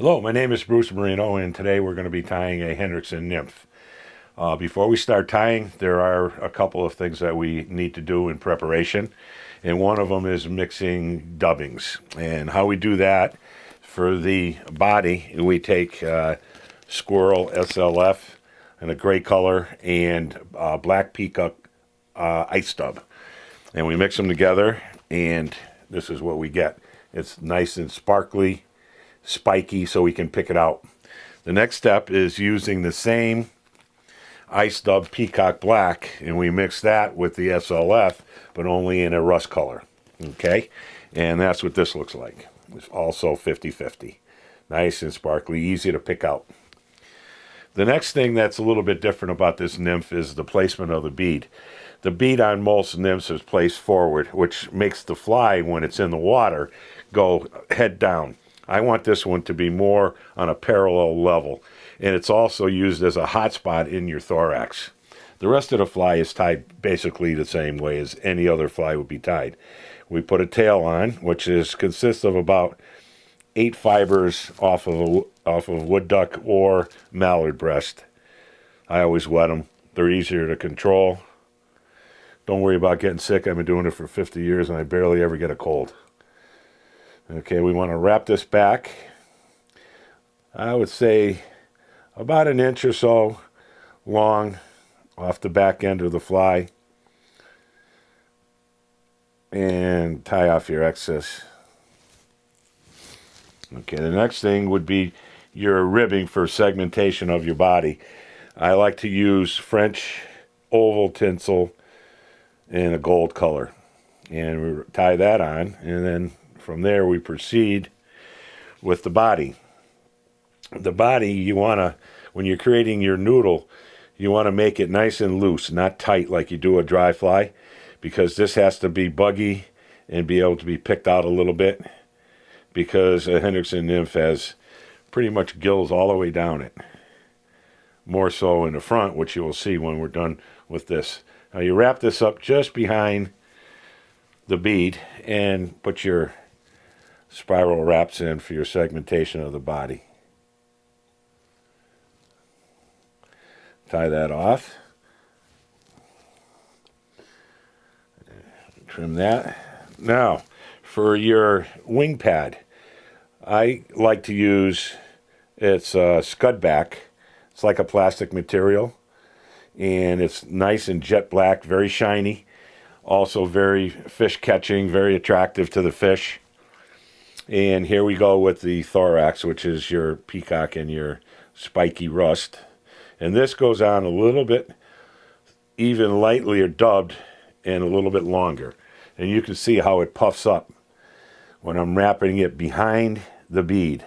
Hello, my name is Bruce Marino, and today we're going to be tying a Hendrickson Nymph. Before we start tying, there are a couple of things that we need to do in preparation, and one of them is mixing dubbings. And how we do that, for the body, we take Squirrel SLF in a gray color and black peacock ice dub. And we mix them together, and this is what we get. It's nice and sparkly, spiky, so we can pick it out. The next step is using the same ice dub peacock black, and we mix that with the SLF, but only in a rust color. Okay, and that's what this looks like. It's also 50-50, nice and sparkly, easy to pick out. The next thing that's a little bit different about this nymph is the placement of the bead. The bead on most nymphs is placed forward, which makes the fly, when it's in the water, go head down. I want this one to be more on a parallel level, and it's also used as a hot spot in your thorax. The rest of the fly is tied basically the same way as any other fly would be tied. We put a tail on, which consists of about 8 fibers off of wood duck or mallard breast. I always wet them. They're easier to control. Don't worry about getting sick. I've been doing it for 50 years, and I barely ever get a cold. Okay, we want to wrap this back, I would say about an inch or so long off the back end of the fly, and tie off your excess. Okay, the next thing would be your ribbing for segmentation of your body. I like to use French oval tinsel in a gold color, and we tie that on, and then from there we proceed with the body. The body, you want to, when you're creating your noodle, you want to make it nice and loose, not tight like you do a dry fly, because this has to be buggy and be able to be picked out a little bit, because a Hendrickson Nymph has pretty much gills all the way down it. More so in the front, which you will see when we're done with this. Now you wrap this up just behind the bead and put your spiral wraps in for your segmentation of the body. Tie that off. Trim that. Now, for your wing pad, I like to use, it's scud back. It's like a plastic material, and it's nice and jet black, very shiny, also very fish catching, very attractive to the fish. And here we go with the thorax, which is your peacock and your spiky rust. And this goes on a little bit, even lightly or dubbed, and a little bit longer. And you can see how it puffs up when I'm wrapping it behind the bead.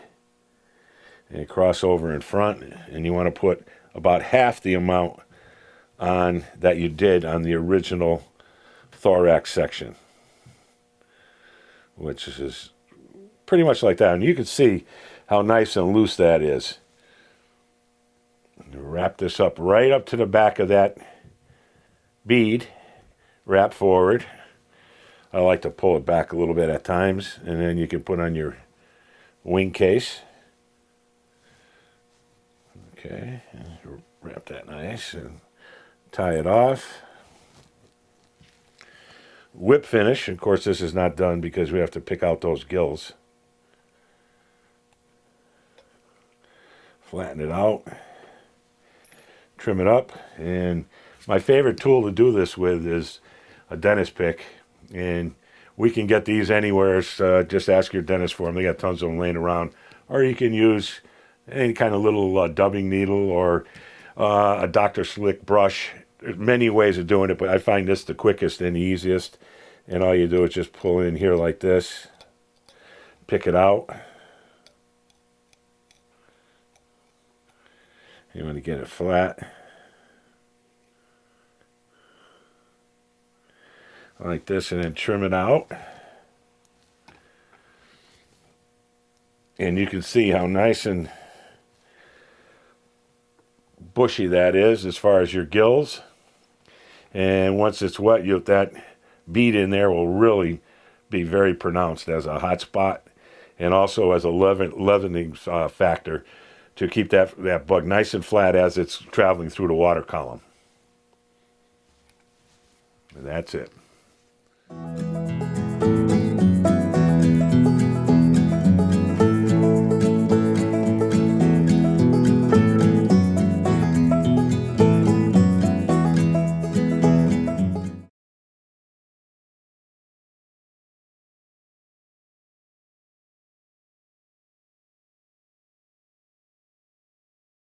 And cross over in front, and you want to put about half the amount on that you did on the original thorax section, which is pretty much like that. And you can see how nice and loose that is. Wrap this up right up to the back of that bead. Wrap forward. I like to pull it back a little bit at times, and then you can put on your wing case. Okay, wrap that nice and tie it off. Whip finish. Of course, this is not done because we have to pick out those gills. Flatten it out. Trim it up. And my favorite tool to do this with is a dentist pick. And we can get these anywhere. Just ask your dentist for them. They got tons of them laying around. Or you can use any kind of little dubbing needle or a Dr. Slick brush. There's many ways of doing it, but I find this the quickest and the easiest. And all you do is just pull in here like this, pick it out. You want to get it flat, like this, and then trim it out. And you can see how nice and bushy that is as far as your gills. And once it's wet, that bead in there will really be very pronounced as a hot spot, and also as a leavening factor to keep that bug nice and flat as it's traveling through the water column. And that's it.